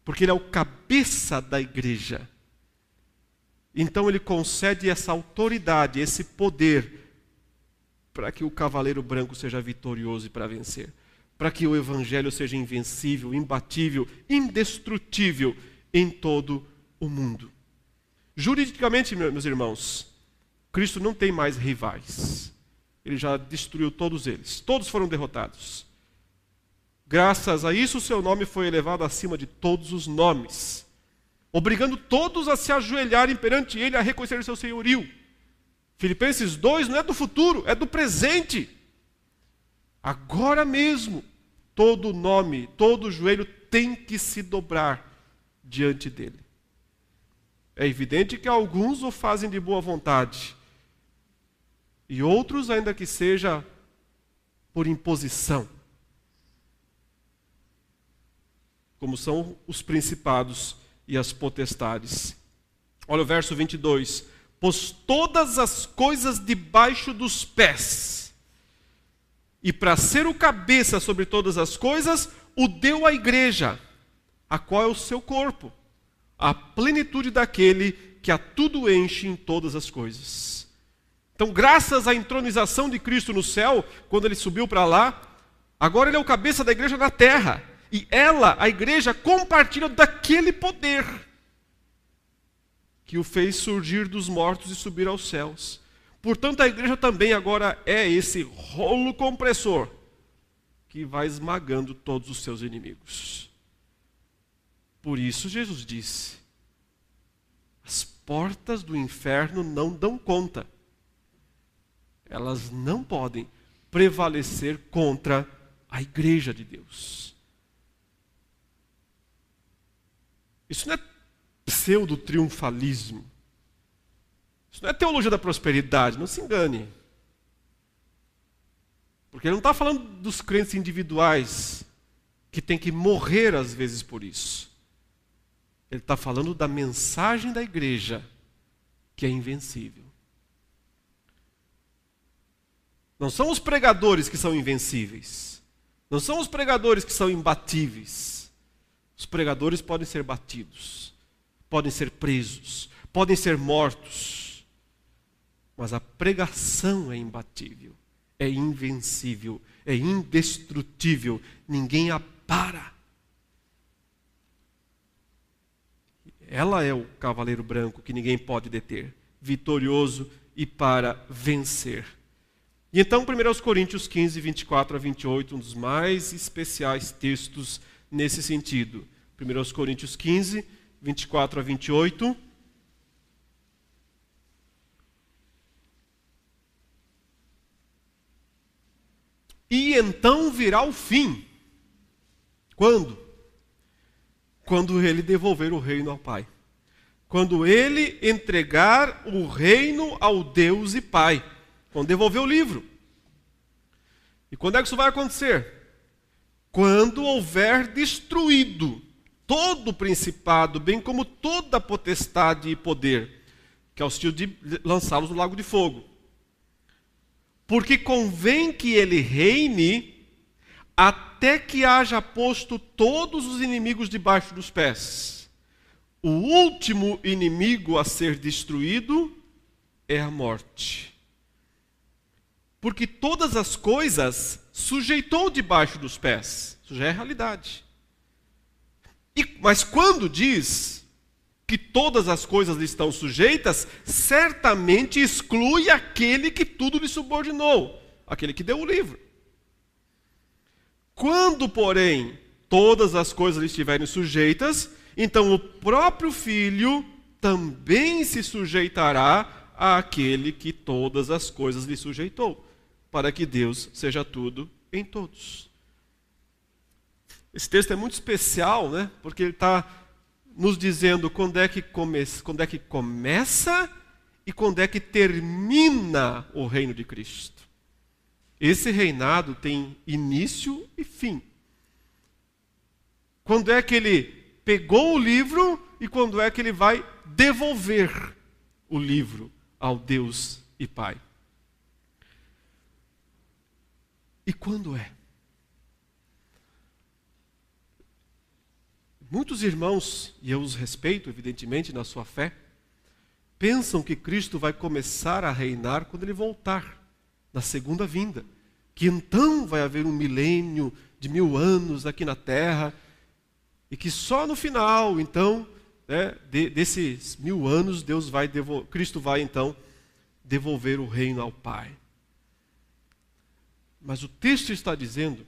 porque ele é o cabeça da igreja. Então ele concede essa autoridade, esse poder, para que o cavaleiro branco seja vitorioso e para vencer, para que o evangelho seja invencível, imbatível, indestrutível em todo o mundo. Juridicamente, meus irmãos, Cristo não tem mais rivais. Ele já destruiu todos eles. Todos foram derrotados. Graças a isso, o seu nome foi elevado acima de todos os nomes, obrigando todos a se ajoelharem perante ele, a reconhecer o seu senhorio. Filipenses 2 não é do futuro, é do presente. Agora mesmo, todo nome, todo joelho tem que se dobrar diante dele. É evidente que alguns o fazem de boa vontade, e outros, ainda que seja por imposição, como são os principados e as potestades. Olha o verso 22. Pôs todas as coisas debaixo dos pés, e para ser o cabeça sobre todas as coisas, o deu à igreja, a qual é o seu corpo, a plenitude daquele que a tudo enche em todas as coisas. Então, graças à entronização de Cristo no céu, quando ele subiu para lá, agora ele é o cabeça da igreja na terra. E ela, a igreja, compartilha daquele poder que o fez surgir dos mortos e subir aos céus. Portanto, a igreja também agora é esse rolo compressor que vai esmagando todos os seus inimigos. Por isso Jesus disse: as portas do inferno não dão conta. Elas não podem prevalecer contra a igreja de Deus. Isso não é pseudo-triunfalismo. Isso não é teologia da prosperidade, não se engane. Porque ele não está falando dos crentes individuais que têm que morrer às vezes por isso. Ele está falando da mensagem da igreja, que é invencível. Não são os pregadores que são invencíveis. Não são os pregadores que são imbatíveis. Os pregadores podem ser batidos, podem ser presos, podem ser mortos. Mas a pregação é imbatível, é invencível, é indestrutível. Ninguém a para. Ela é o cavaleiro branco que ninguém pode deter, vitorioso e para vencer. E então, 1 Coríntios 15, 24 a 28, um dos mais especiais textos nesse sentido. 1 Coríntios 15, 24 a 28. E então virá o fim. Quando? Quando ele devolver o reino ao Pai. Quando ele entregar o reino ao Deus e Pai. Quando devolver o livro. E quando é que isso vai acontecer? Quando houver destruído todo o principado, bem como toda a potestade e poder, que é o estilo de lançá-los no lago de fogo. Porque convém que ele reine até que haja posto todos os inimigos debaixo dos pés. O último inimigo a ser destruído é a morte. Porque todas as coisas sujeitou debaixo dos pés. Isso já é realidade. Mas quando diz que todas as coisas lhe estão sujeitas, certamente exclui aquele que tudo lhe subordinou, aquele que deu o livro. Quando, porém, todas as coisas lhe estiverem sujeitas, então o próprio Filho também se sujeitará àquele que todas as coisas lhe sujeitou, para que Deus seja tudo em todos. Esse texto é muito especial, né? Porque ele está nos dizendo quando é que começa e quando é que termina o reino de Cristo. Esse reinado tem início e fim. Quando é que ele pegou o livro e quando é que ele vai devolver o livro ao Deus e Pai. E quando é? Muitos irmãos, e eu os respeito, evidentemente, na sua fé, pensam que Cristo vai começar a reinar quando ele voltar, na segunda vinda. Que então vai haver um milênio de 1000 anos aqui na terra, e que só no final, então, desses 1000 anos, Cristo vai então devolver o reino ao Pai. Mas o texto está dizendo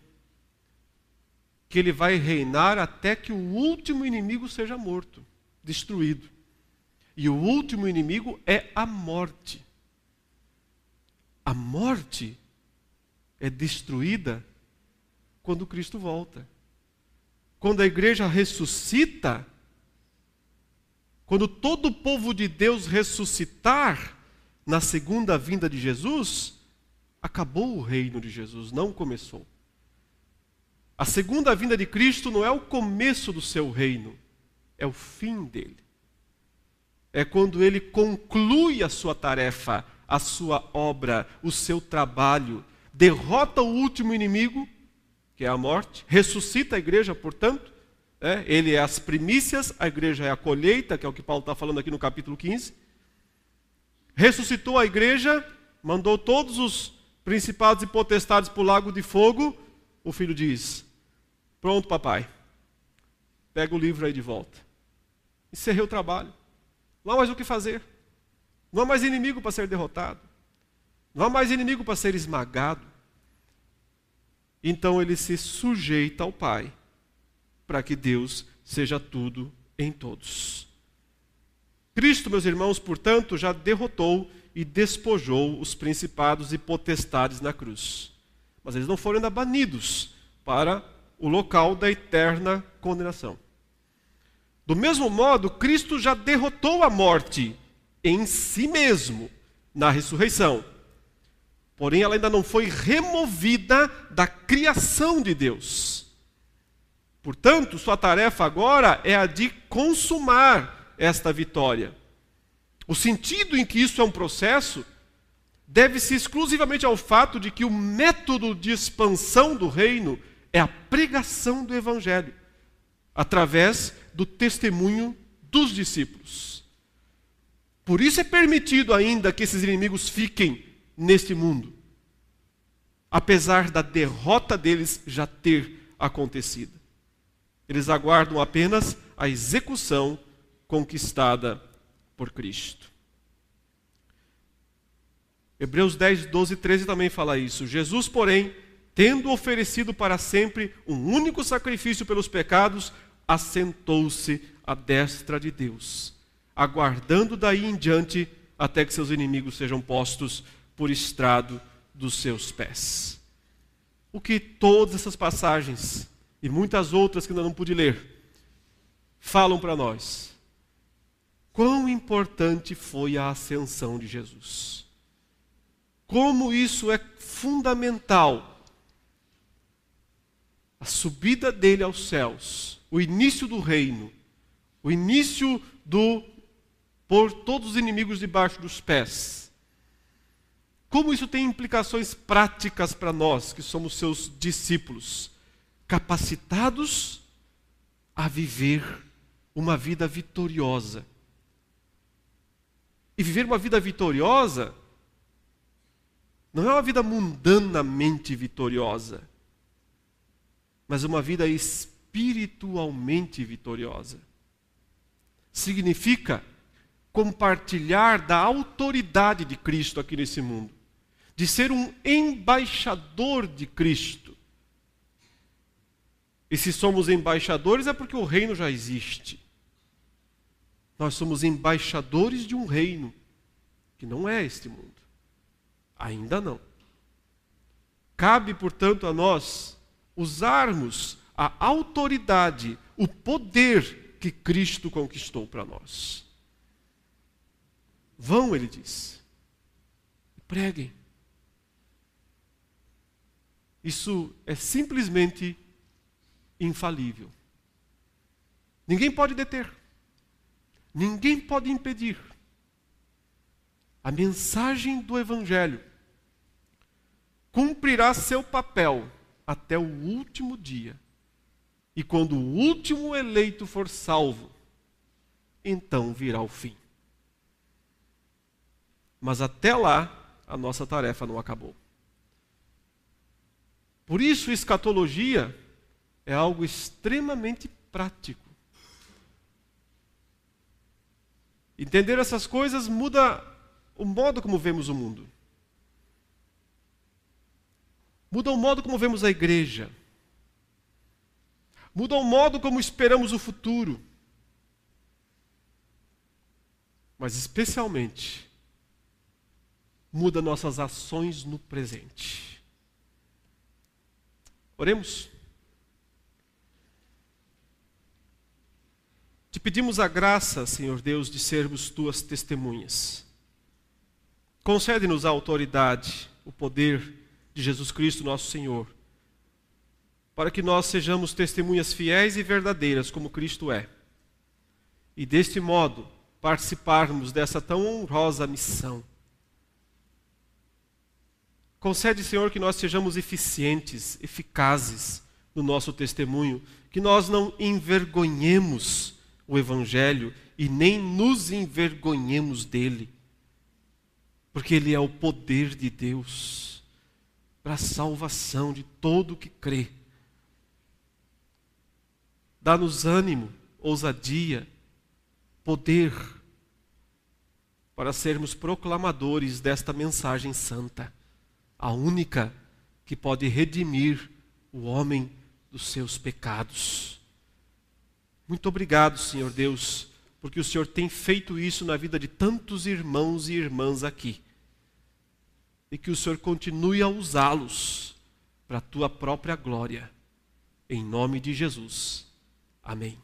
que ele vai reinar até que o último inimigo seja morto, destruído. E o último inimigo é a morte. A morte é destruída quando Cristo volta. Quando a igreja ressuscita, quando todo o povo de Deus ressuscitar na segunda vinda de Jesus, acabou o reino de Jesus, não começou. A segunda vinda de Cristo não é o começo do seu reino, é o fim dele. É quando ele conclui a sua tarefa, a sua obra, o seu trabalho, derrota o último inimigo, que é a morte, ressuscita a igreja, portanto, ele é as primícias, a igreja é a colheita, que é o que Paulo está falando aqui no capítulo 15. Ressuscitou a igreja, mandou todos os principados e potestades para o lago de fogo. O filho diz: pronto, papai, pega o livro aí de volta. Encerrei o trabalho. Não há mais o que fazer. Não há mais inimigo para ser derrotado. Não há mais inimigo para ser esmagado. Então ele se sujeita ao Pai, para que Deus seja tudo em todos. Cristo, meus irmãos, portanto, já derrotou e despojou os principados e potestades na cruz. Mas eles não foram ainda banidos para o local da eterna condenação. Do mesmo modo, Cristo já derrotou a morte em si mesmo na ressurreição. Porém, ela ainda não foi removida da criação de Deus. Portanto, sua tarefa agora é a de consumar esta vitória. O sentido em que isso é um processo deve-se exclusivamente ao fato de que o método de expansão do reino é a pregação do Evangelho, através do testemunho dos discípulos. Por isso é permitido ainda que esses inimigos fiquem neste mundo, apesar da derrota deles já ter acontecido. Eles aguardam apenas a execução conquistada por Cristo. Hebreus 10, 12 e 13 também fala isso. Jesus, porém, tendo oferecido para sempre um único sacrifício pelos pecados, assentou-se à destra de Deus, aguardando daí em diante até que seus inimigos sejam postos por estrado dos seus pés. O que todas essas passagens e muitas outras que ainda não pude ler falam para nós? Quão importante foi a ascensão de Jesus. Como isso é fundamental. A subida dele aos céus, o início do reino, o início do pôr todos os inimigos debaixo dos pés. Como isso tem implicações práticas para nós, que somos seus discípulos, capacitados a viver uma vida vitoriosa. E viver uma vida vitoriosa não é uma vida mundanamente vitoriosa, mas uma vida espiritualmente vitoriosa. Significa compartilhar da autoridade de Cristo aqui nesse mundo, de ser um embaixador de Cristo. E se somos embaixadores é porque o reino já existe. Nós somos embaixadores de um reino que não é este mundo. Ainda não. Cabe, portanto, a nós usarmos a autoridade, o poder que Cristo conquistou para nós. Vão, ele diz, preguem. Isso é simplesmente infalível. Ninguém pode deter. Ninguém pode impedir. A mensagem do Evangelho cumprirá seu papel até o último dia. E quando o último eleito for salvo, então virá o fim. Mas até lá, a nossa tarefa não acabou. Por isso, escatologia é algo extremamente prático. Entender essas coisas muda o modo como vemos o mundo. Muda o modo como vemos a igreja. Muda o modo como esperamos o futuro. Mas especialmente, muda nossas ações no presente. Oremos. Te pedimos a graça, Senhor Deus, de sermos tuas testemunhas. Concede-nos a autoridade, o poder de Jesus Cristo, nosso Senhor, para que nós sejamos testemunhas fiéis e verdadeiras, como Cristo é. E deste modo, participarmos dessa tão honrosa missão. Concede, Senhor, que nós sejamos eficientes, eficazes no nosso testemunho, que nós não envergonhemos o Evangelho e nem nos envergonhemos dele, porque ele é o poder de Deus para a salvação de todo o que crê. Dá-nos ânimo, ousadia, poder, para sermos proclamadores desta mensagem santa, a única que pode redimir o homem dos seus pecados. Muito obrigado, Senhor Deus, porque o Senhor tem feito isso na vida de tantos irmãos e irmãs aqui. E que o Senhor continue a usá-los para a tua própria glória. Em nome de Jesus. Amém.